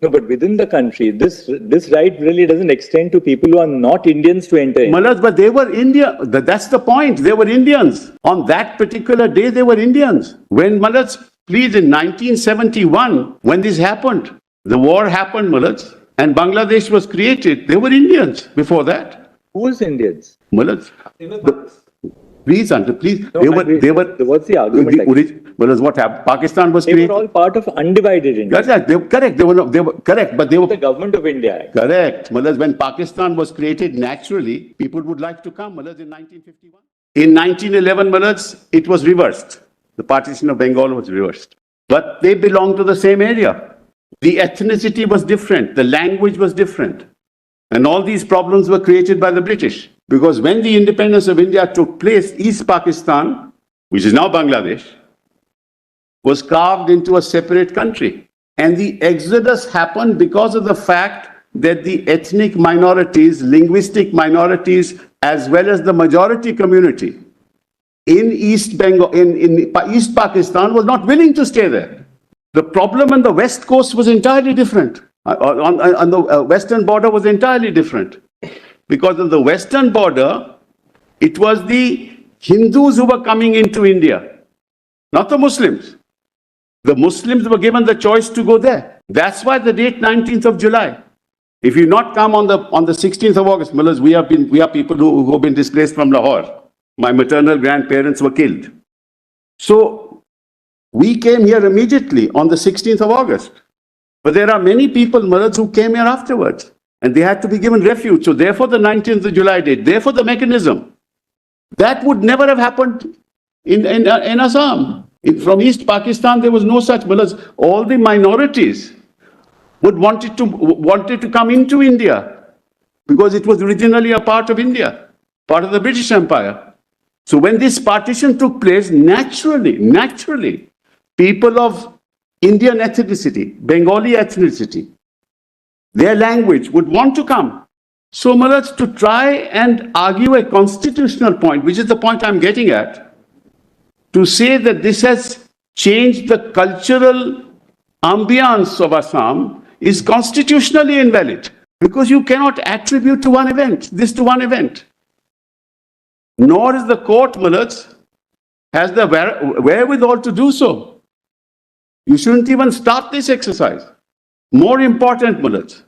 No, but within the country, this right really doesn't extend to people who are not Indians to enter in. Malas, but they were India. That's the point. They were Indians. On that particular day, they were Indians. When Malas, please, in 1971, when this happened, the war happened, Malas, and Bangladesh was created, they were Indians before that. Who's Indians? Malas, please, Uncle, please. No, they were. What's the argument? Malas, what happened? Pakistan was They created. were all part of undivided India. Correct. Correct. They were correct, but they were The government of India. correct. Malas, when Pakistan was created naturally, people would like to come. Malas, in 1951. In 1911, Malas, it was reversed. The partition of Bengal was reversed. But they belonged to the same area. The ethnicity was different. The language was different. And all these problems were created by the British. Because when the independence of India took place, East Pakistan, which is now Bangladesh, was carved into a separate country. And the exodus happened because of the fact that the ethnic minorities, linguistic minorities, as well as the majority community in East Bengal, in East Pakistan was not willing to stay there. The problem on the west coast was entirely different. On the western border was entirely different. Because on the western border, it was the Hindus who were coming into India, not the Muslims. The Muslims were given the choice to go there. That's why the date 19th of July. If you not come on the 16th of August, Mullahs, we are people who have been displaced from Lahore. My maternal grandparents were killed. So we came here immediately on the 16th of August. But there are many people, Mullahs, who came here afterwards. And they had to be given refuge. So therefore the 19th of July date, therefore the mechanism. That would never have happened in Assam. From East Pakistan, there was no such. Mullahs, all the minorities wanted to come into India because it was originally a part of India, part of the British Empire. So when this partition took place, naturally, people of Indian ethnicity, Bengali ethnicity, their language would want to come. So, Mullahs, to try and argue a constitutional point, which is the point I'm getting at, to say that this has changed the cultural ambience of Assam is constitutionally invalid, because you cannot attribute this to one event. Nor is the court, Mullahs, has the wherewithal to do so. You shouldn't even start this exercise. More important, Mullahs,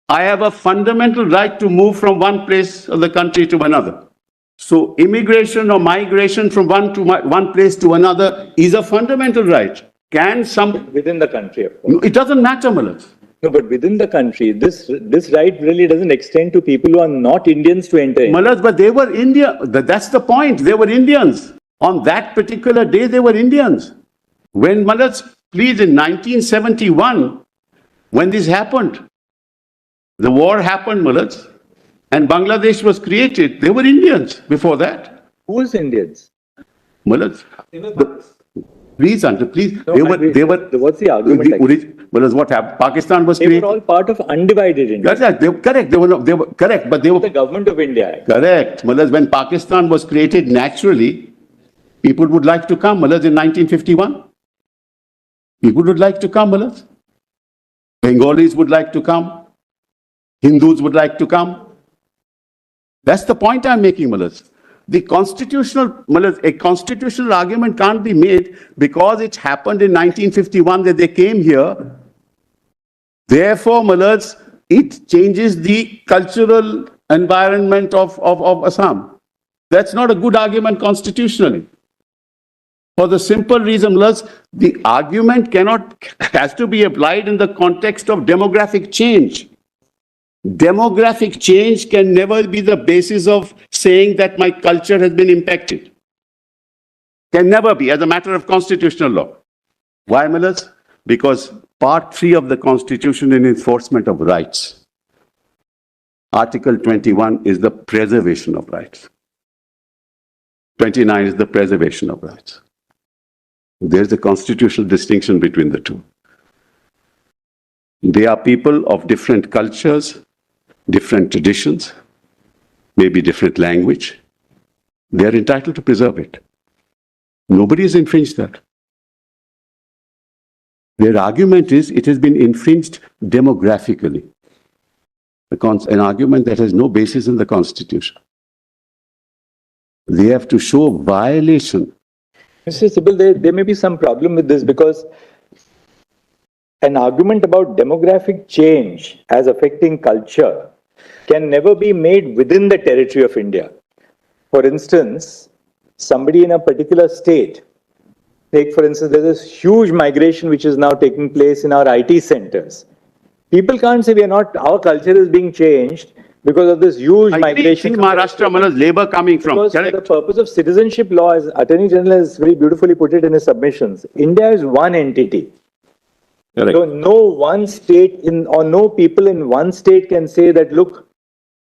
I have a fundamental right to move from one place of the country to another. So immigration or migration from one place to another is a fundamental right. Within the country, of course. It doesn't matter, Mullahs. No, but within the country, this right really doesn't extend to people who are not Indians to enter in. Mullahs, but they were India. That's the point. They were Indians. On that particular day, they were Indians. When Mullahs, please, in 1971, when this happened, the war happened, Mullahs, and Bangladesh was created, they were Indians before that. Who's Indians? Mullahs, please, Uncle, please. No, they were. What's the argument? Mullahs, what happened? Pakistan was They created. were all part of undivided India. That's right. Correct. They were correct, but they were The government of India. correct. Mullahs, when Pakistan was created naturally, people would like to come. Mullahs, in 1951, people would like to come. Mullahs, Bengalis would like to come. Hindus would like to come. That's the point I'm making, Mullahs. A constitutional argument can't be made because it happened in 1951 that they came here. Therefore, Mullahs, it changes the cultural environment of Assam. That's not a good argument constitutionally. For the simple reason, Mullahs, the argument has to be applied in the context of demographic change. Demographic change can never be the basis of saying that my culture has been impacted. Can never be, as a matter of constitutional law. Why, Mullahs? Because Part 3 of the Constitution in enforcement of rights. Article 21 is the preservation of rights. 29 is the preservation of rights. There's a constitutional distinction between the two. They are people of different cultures, different traditions, maybe different language. They are entitled to preserve it. Nobody has infringed that. Their argument is it has been infringed demographically. An argument that has no basis in the Constitution. They have to show violation. Mr. Sibbal, there may be some problem with this because an argument about demographic change as affecting culture can never be made within the territory of India. For instance, somebody in a particular state, take for instance, there's this huge migration which is now taking place in our IT centers. People can't say our culture is being changed because of this huge migration. See Maharashtra, Manoj, labor coming from. Because for the purpose of citizenship law, as Attorney General has very beautifully put it in his submissions, India is one entity. Correct. So no one state or no people in one state can say that, look,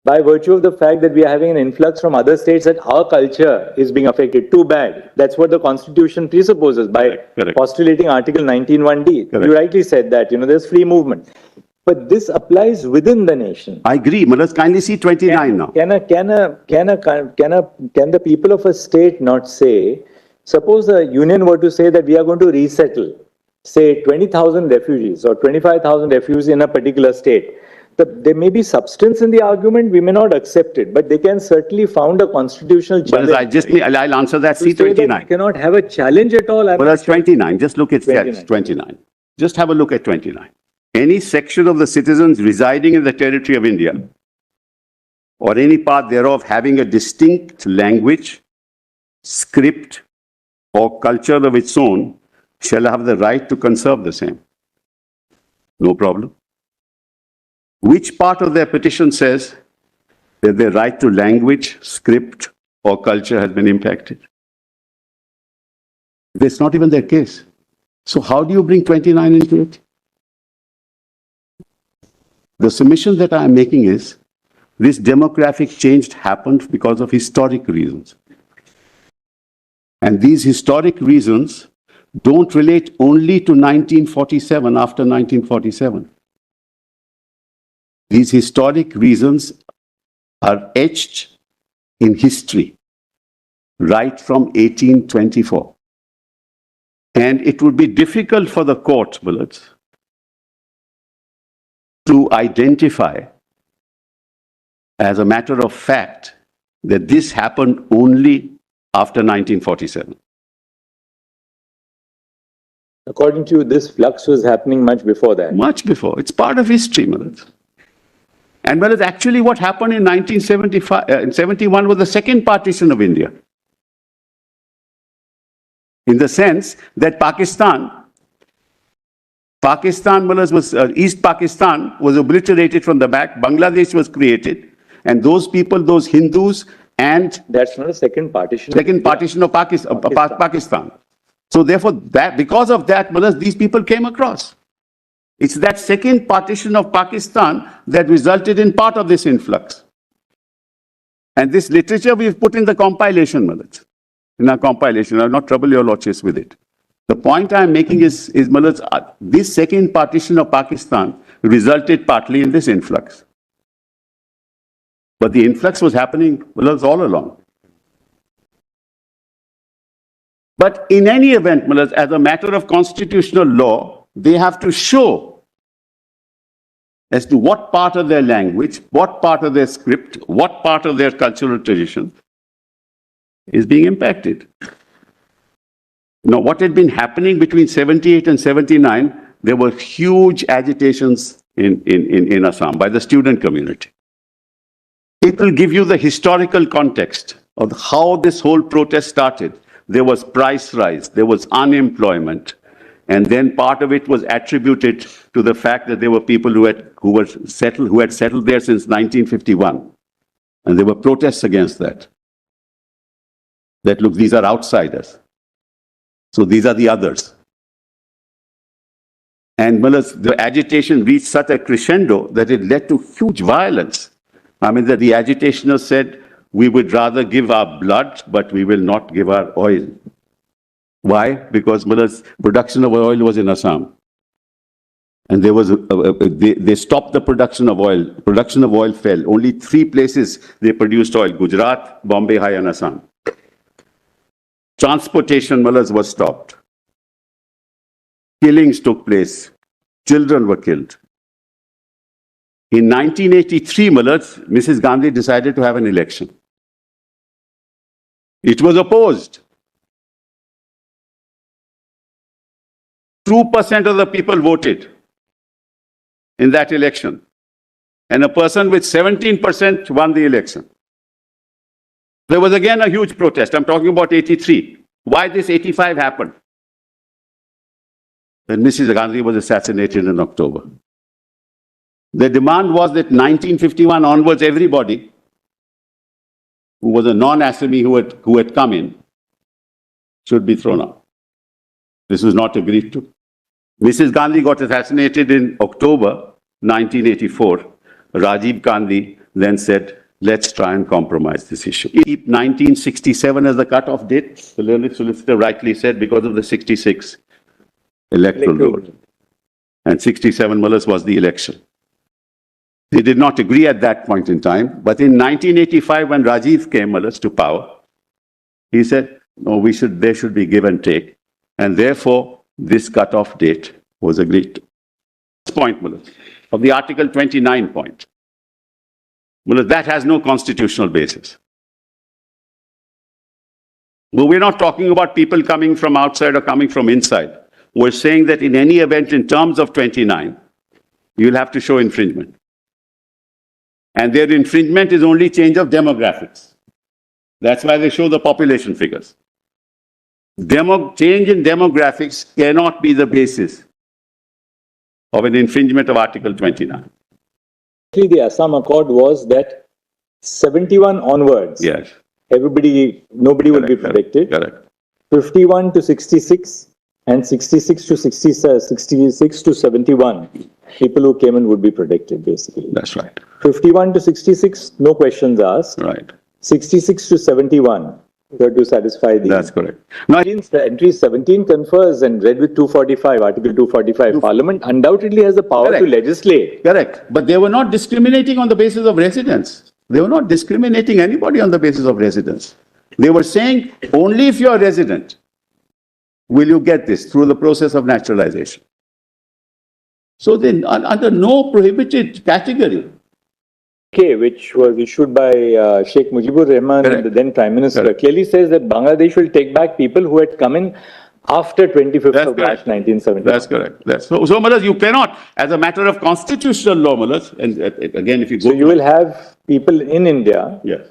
by virtue of the fact that we are having an influx from other states, that our culture is being affected. Too bad. That's what the Constitution presupposes by postulating Article 19(1)(d). You rightly said that, there's free movement. But this applies within the nation. I agree. Let's kindly see 29 now. Can the people of a state not say, suppose the union were to say that we are going to resettle, say 20,000 refugees or 25,000 refugees in a particular state. There may be substance in the argument, we may not accept it, but they can certainly found a constitutional challenge. But I'll answer that. See 29. You cannot have a challenge at all. Well, that's 29. Just look at 29. Just have a look at 29. Any section of the citizens residing in the territory of India or any part thereof having a distinct language, script, or culture of its own shall have the right to conserve the same. No problem. Which part of their petition says that their right to language, script, or culture has been impacted? That's not even their case. So how do you bring 29 into it? The submission that I am making is this demographic change happened because of historic reasons. And these historic reasons don't relate only to 1947, after 1947. These historic reasons are etched in history right from 1824. And it would be difficult for the court, bullets, to identify as a matter of fact that this happened only after 1947. According to you, this flux was happening much before that. Much before. It's part of history, Manoj. And well, it's actually what happened in 1971 was the second partition of India. In the sense that East Pakistan was obliterated from the back, Bangladesh was created, and those people, those Hindus, and that's not a second partition. Second partition of Pakistan. So therefore, because of that, these people came across. It's that second partition of Pakistan that resulted in part of this influx. And this literature we've put in the compilation, in our compilation. I'll not trouble your lordships with it. The point I'm making is this second partition of Pakistan resulted partly in this influx. But the influx was happening all along. But in any event, as a matter of constitutional law, they have to show as to what part of their language, what part of their script, what part of their cultural tradition is being impacted. Now, what had been happening between 78 and 79, there were huge agitations in Assam by the student community. It will give you the historical context of how this whole protest started. There was price rise, there was unemployment, and then part of it was attributed to the fact that there were people who had settled there since 1951, and there were protests against that. That look, these are outsiders, so these are the others. And the agitation reached such a crescendo that it led to huge violence. I mean, that the agitationers said, we would rather give our blood, but we will not give our oil. Why? Because production of oil was in Assam. And there was they stopped the production of oil. Production of oil fell. Only 3 places they produced oil: Gujarat, Bombay High, and Assam. Transportation was stopped. killings took place. Children were killed. In 1983, Mrs. Gandhi decided to have an election. It was opposed. 2% of the people voted in that election. And a person with 17% won the election. There was again a huge protest. I'm talking about 83. Why this 85 happened? When Mrs. Gandhi was assassinated in October. The demand was that 1951 onwards, everybody who was a non-Assami who had come in should be thrown out. This was not agreed to. Mrs. Gandhi got assassinated in October 1984. Rajiv Gandhi then said, let's try and compromise this issue. Keep 1967 as the cutoff date, the learned solicitor rightly said, because of the 66 electoral roll. And 67 was the election. They did not agree at that point in time, but in 1985, when Rajiv came to power, he said, no, there should be give and take. And therefore, this cutoff date was agreed to. This point, of the Article 29 point. That has no constitutional basis. But we're not talking about people coming from outside or coming from inside. We're saying that in any event, in terms of 29, you'll have to show infringement. And their infringement is only change of demographics. That's why they show the population figures. Change in demographics cannot be the basis of an infringement of Article 29. The Assam Accord was that 71 onwards, yes, nobody will be protected. Correct. 51 to 66 and 66 to 66 to 71, people who came in would be protected, basically. That's right. 51 to 66, no questions asked. Right. 66 to 71, you have to satisfy the... That's correct. Now, entry 17 confers and read with 245, Article 245, Parliament undoubtedly has the power correct. to legislate. Correct. But they were not discriminating on the basis of residence. They were not discriminating anybody on the basis of residence. They were saying, only if you are resident will you get this through the process of naturalization. So then, under no prohibited category. Which was issued by Sheikh Mujibur Rahman and the then Prime Minister, clearly says that Bangladesh will take back people who had come in after 25th of March 1970. That's correct. So you cannot, as a matter of constitutional law, and again, if you go... So you will have people in India yes,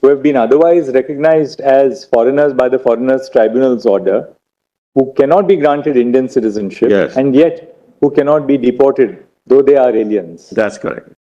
who have been otherwise recognized as foreigners by the Foreigners Tribunal's order, who cannot be granted Indian citizenship, yes, and yet who cannot be deported, though they are aliens. That's correct.